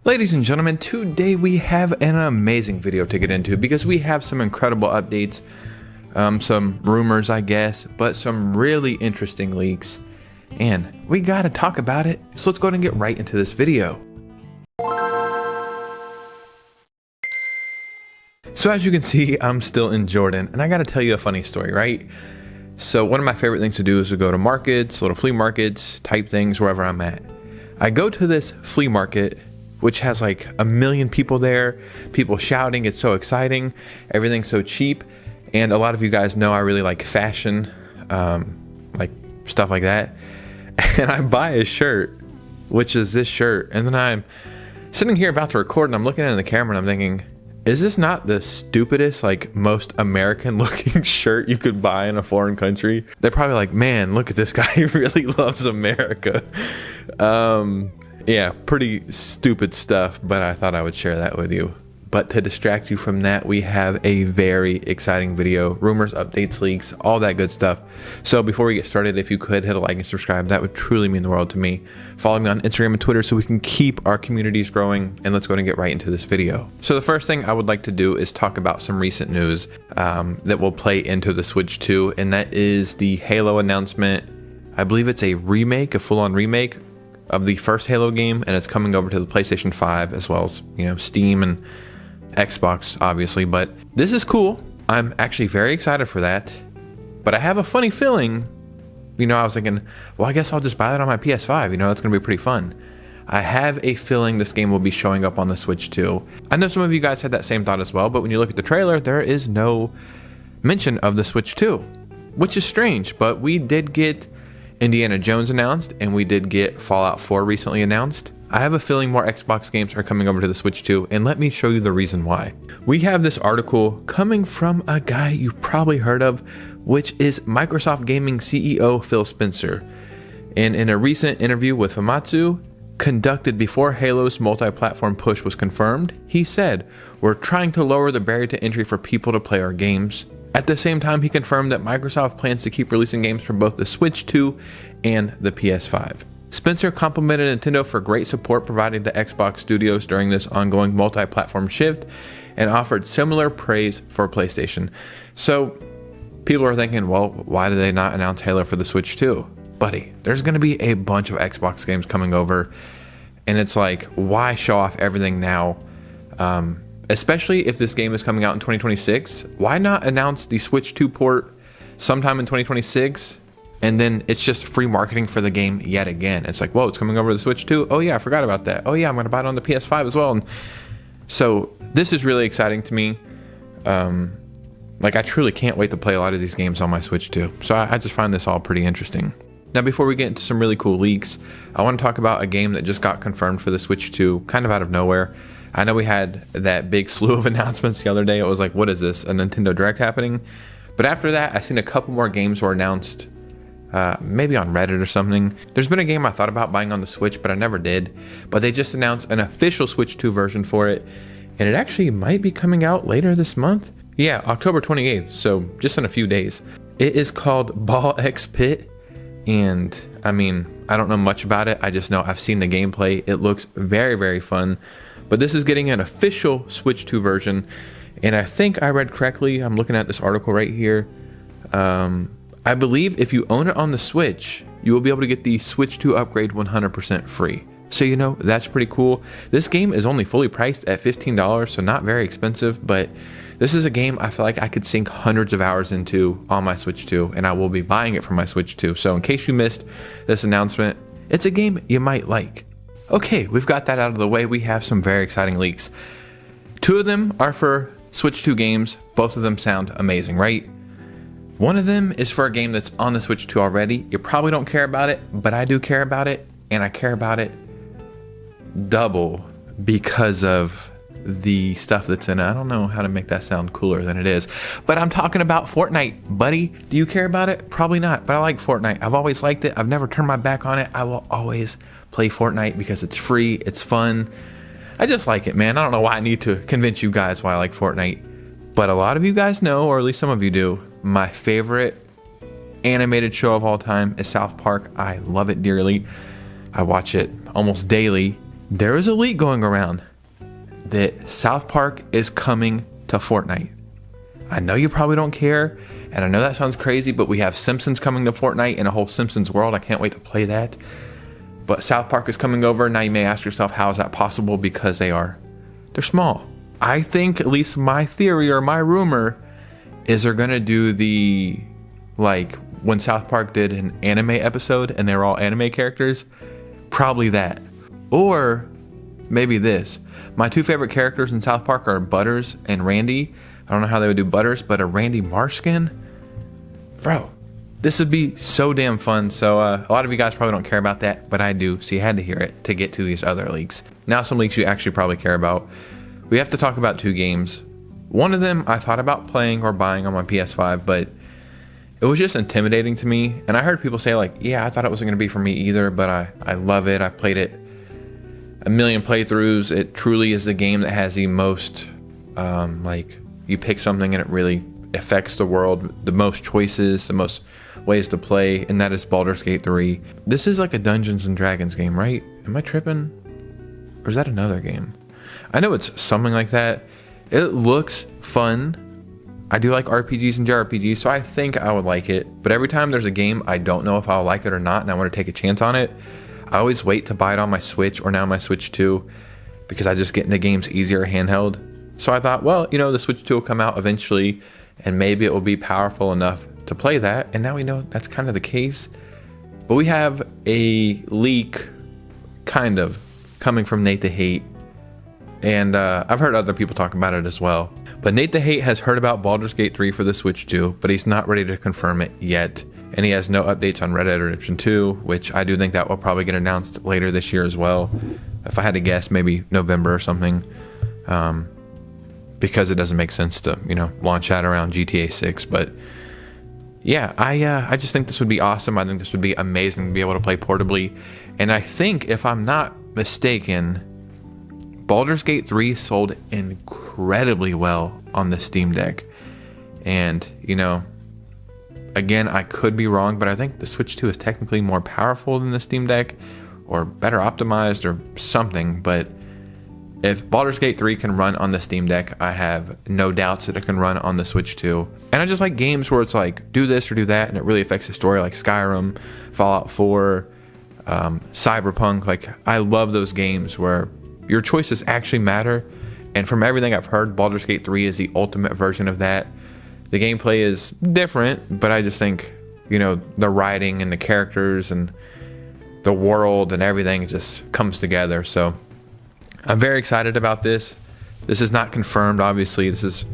Ladies and gentlemen, today we have an amazing video to get into because we have some incredible updates, some rumors I guess, but some really interesting leaks, and we gotta talk about it, so let's go ahead and get right into this video. So as you can see, I'm still in Jordan, and I gotta tell you a funny story, right? So one of my favorite things to do is to go to markets, little flea markets, type things wherever I'm at. I go to this flea market, which has like 1 million people there, people shouting, it's so exciting, everything's so cheap, and a lot of you guys know I really like fashion, like stuff like that, and I buy a shirt, which is this shirt, and then I'm sitting here about to record, and I'm looking at the camera, and I'm thinking, is this not the stupidest, like most American looking shirt you could buy in a foreign country? They're probably like, man, look at this guy, he really loves America. Yeah, pretty stupid stuff, but I thought I would share that with you. But to distract you from that, we have a very exciting video, rumors, updates, leaks, all that good stuff. So before we get started, if you could hit a like and subscribe, that would truly mean the world to me. Follow me on Instagram and Twitter so we can keep our communities growing, and let's go ahead and get right into this video. So the first thing I would like to do is talk about some recent news that will play into the Switch 2, and that is the Halo announcement. I believe it's a remake, a full-on remake of the first Halo game, and it's coming over to the PlayStation 5 as well as, you know, Steam and Xbox, obviously. But this is cool. I'm actually very excited for that. But I have a funny feeling, you know, I was thinking, well, I guess I'll just buy that on my PS5. You know, it's going to be pretty fun. I have a feeling this game will be showing up on the Switch 2. I know some of you guys had that same thought as well, but when you look at the trailer, there is no mention of the Switch 2, which is strange. But we did get Indiana Jones announced, and we did get Fallout 4 recently announced. I have a feeling more Xbox games are coming over to the Switch 2, and let me show you the reason why. We have this article coming from a guy you've probably heard of, which is Microsoft Gaming CEO Phil Spencer. And in a recent interview with Famitsu, conducted before Halo's multi-platform push was confirmed, he said, "We're trying to lower the barrier to entry for people to play our games." At the same time, he confirmed that Microsoft plans to keep releasing games for both the Switch 2 and the PS5. Spencer complimented Nintendo for great support provided to Xbox studios during this ongoing multi-platform shift and offered similar praise for PlayStation. So people are thinking, well, why did they not announce Halo for the Switch 2? Buddy, there's going to be a bunch of Xbox games coming over, and it's like, why show off everything now? Especially if this game is coming out in 2026, why not announce the Switch 2 port sometime in 2026, and then it's just free marketing for the game yet again? It's like, whoa, it's coming over to the Switch 2. Oh yeah, I forgot about that. Oh yeah, I'm going to buy it on the PS5 as well. And so this is really exciting to me. Like, I truly can't wait to play a lot of these games on my Switch 2. So I just find this all pretty interesting. Now, before we get into some really cool leaks, I want to talk about a game that just got confirmed for the Switch 2, kind of out of nowhere. I know we had that big slew of announcements the other day. It was like, what is this, a Nintendo Direct happening? But after that, I seen a couple more games were announced, maybe on Reddit or something. There's been a game I thought about buying on the Switch, but I never did. But they just announced an official Switch 2 version for it, and it actually might be coming out later this month. Yeah, October 28th, so just in a few days. It is called Ball X Pit, and I mean, I don't know much about it. I just know I've seen the gameplay. It looks very, very fun. But this is getting an official Switch 2 version, and I think I read correctly. I'm looking at this article right here. I believe if you own it on the Switch, you will be able to get the Switch 2 upgrade 100% free. So, you know, that's pretty cool. This game is only fully priced at $15, so not very expensive, but this is a game I feel like I could sink hundreds of hours into on my Switch 2, and I will be buying it for my Switch 2. So in case you missed this announcement, it's a game you might like. Okay, we've got that out of the way. We have some very exciting leaks. 2 of them are for Switch 2 games. Both of them sound amazing, right? One of them is for a game that's on the Switch 2 already. You probably don't care about it, but I do care about it, and I care about it double because of the stuff that's in it. I don't know how to make that sound cooler than it is, but I'm talking about Fortnite, buddy. Do you care about it? Probably not, but I like Fortnite. I've always liked it. I've never turned my back on it. I will always play Fortnite because it's free, it's fun. I just like it, man. I don't know why I need to convince you guys why I like Fortnite, but a lot of you guys know, or at least some of you do, my favorite animated show of all time is South Park. I love it dearly. I watch it almost daily. there is a leak going around that South Park is coming to Fortnite. I know you probably don't care, and I know that sounds crazy, but we have Simpsons coming to Fortnite and a whole Simpsons world. I can't wait to play that. But South Park is coming over. Now you may ask yourself, how is that possible? Because they're small. I think, at least my theory or my rumor, is they're gonna do the, like when South Park did an anime episode and they were all anime characters, probably that. Or maybe this. My two favorite characters in South Park are Butters and Randy. I don't know how they would do Butters, but a Randy Marsh skin? Bro, this would be so damn fun. So a lot of you guys probably don't care about that, but I do. So you had to hear it to get to these other leaks. Now some leaks you actually probably care about. We have to talk about two games. One of them I thought about playing or buying on my PS5, but it was just intimidating to me. And I heard people say like, yeah, I thought it wasn't going to be for me either, but I love it. I've played it a million playthroughs. It truly is the game that has the most, like, you pick something and it really affects the world, the most choices, the most ways to play, and that is Baldur's Gate 3. This is like a Dungeons and Dragons game, right? Am I tripping? Or is that another game? I know it's something like that. It looks fun. I do like RPGs and JRPGs, so I think I would like it. But every time there's a game I don't know if I'll like it or not, and I want to take a chance on it, I always wait to buy it on my Switch, or now my Switch 2, because I just get into games easier handheld. So I thought, well, you know, the Switch 2 will come out eventually, and maybe it will be powerful enough to play that. And now we know that's kind of the case. But we have a leak, kind of, coming from Nate the Hate. And I've heard other people talk about it as well. But Nate the Hate has heard about Baldur's Gate 3 for the Switch 2, but he's not ready to confirm it yet. And he has no updates on Red Dead Redemption 2, which I do think that will probably get announced later this year as well. If I had to guess, maybe November or something. Because it doesn't make sense to, you know, launch that around GTA 6. But yeah, I just think this would be awesome. I think this would be amazing to be able to play portably. And I think, if I'm not mistaken, Baldur's Gate 3 sold incredibly well on the Steam Deck. And, you know, again, I could be wrong, but I think the Switch 2 is technically more powerful than the Steam Deck, or better optimized or something. But if Baldur's Gate 3 can run on the Steam Deck, I have no doubts that it can run on the Switch 2. And I just like games where it's like, do this or do that, and it really affects the story, like Skyrim, Fallout 4, Cyberpunk. Like, I love those games where your choices actually matter. And from everything I've heard, Baldur's Gate 3 is the ultimate version of that. The gameplay is different, but I just think, you know, the writing and the characters and the world and everything just comes together. So I'm very excited about this. This is not confirmed, obviously. This is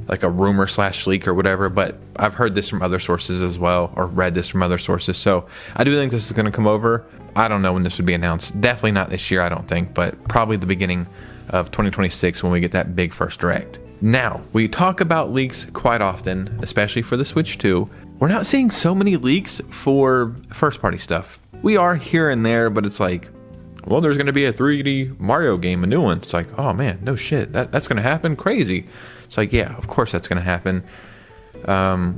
like a rumor / leak or whatever, but I've heard this from other sources as well, or read this from other sources. So I do think this is going to come over. I don't know when this would be announced. Definitely not this year, I don't think, but probably the beginning of 2026 when we get that big first direct. Now, we talk about leaks quite often, especially for the Switch 2. We're not seeing so many leaks for first-party stuff. We are here and there, but it's like, well, there's going to be a 3D Mario game, a new one. It's like, oh man, no shit, that's going to happen? Crazy. It's like, yeah, of course that's going to happen.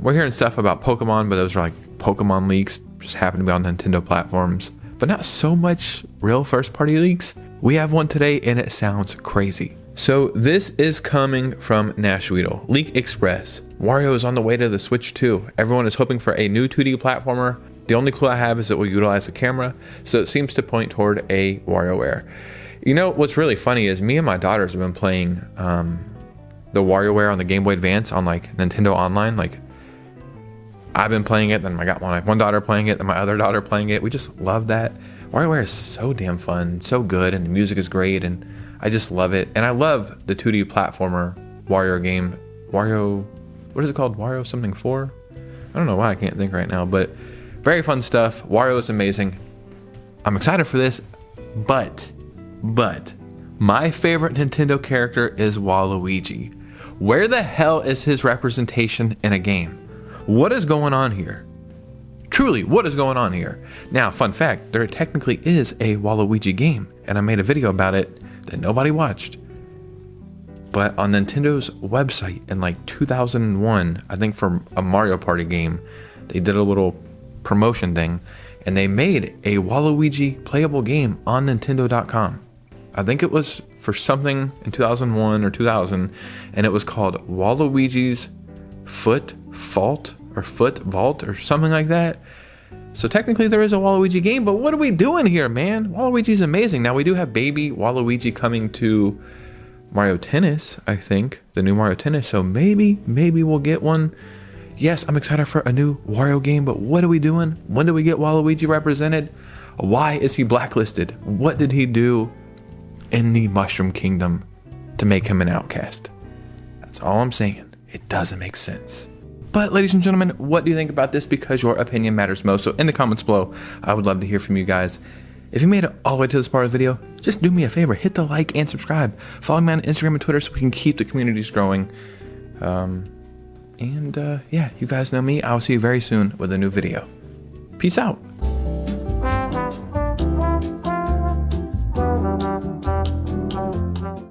We're hearing stuff about Pokemon, but those are like Pokemon leaks, just happen to be on Nintendo platforms. But not so much real first-party leaks. We have one today, and it sounds crazy. So this is coming from Nashweedle. Leak Express. Wario is on the way to the Switch 2. Everyone is hoping for a new 2D platformer. The only clue I have is it will utilize the camera, so it seems to point toward a WarioWare. You know, what's really funny is me and my daughters have been playing the WarioWare on the Game Boy Advance on like Nintendo Online. Like, I've been playing it, then I got one daughter playing it, then my other daughter playing it. We just love that. WarioWare is so damn fun, so good, and the music is great, and I just love it. And I love the 2D platformer Wario game. Wario, what is it called? Wario something 4? I don't know why I can't think right now, but very fun stuff. Wario is amazing. I'm excited for this, but my favorite Nintendo character is Waluigi. Where the hell is his representation in a game? What is going on here? Truly, what is going on here? Now, fun fact, there technically is a Waluigi game, and I made a video about it that nobody watched. But on Nintendo's website in like 2001, I think for a Mario Party game, they did a little promotion thing, and they made a Waluigi playable game on Nintendo.com. I think it was for something in 2001 or 2000, and it was called Waluigi's Foot Vault or something like that. So technically there is a Waluigi game, but what are we doing here, man? Waluigi's amazing. Now we do have baby Waluigi coming to Mario Tennis, I think, the new Mario Tennis. So maybe we'll get one. Yes, I'm excited for a new Wario game, but what are we doing? When do we get Waluigi represented? Why is he blacklisted? What did he do in the Mushroom Kingdom to make him an outcast? That's all I'm saying. It doesn't make sense. But ladies and gentlemen, what do you think about this? Because your opinion matters most. So in the comments below, I would love to hear from you guys. If you made it all the way to this part of the video, just do me a favor, hit the like and subscribe. Follow me on Instagram and Twitter so we can keep the communities growing. Yeah, you guys know me. I'll see you very soon with a new video. Peace out.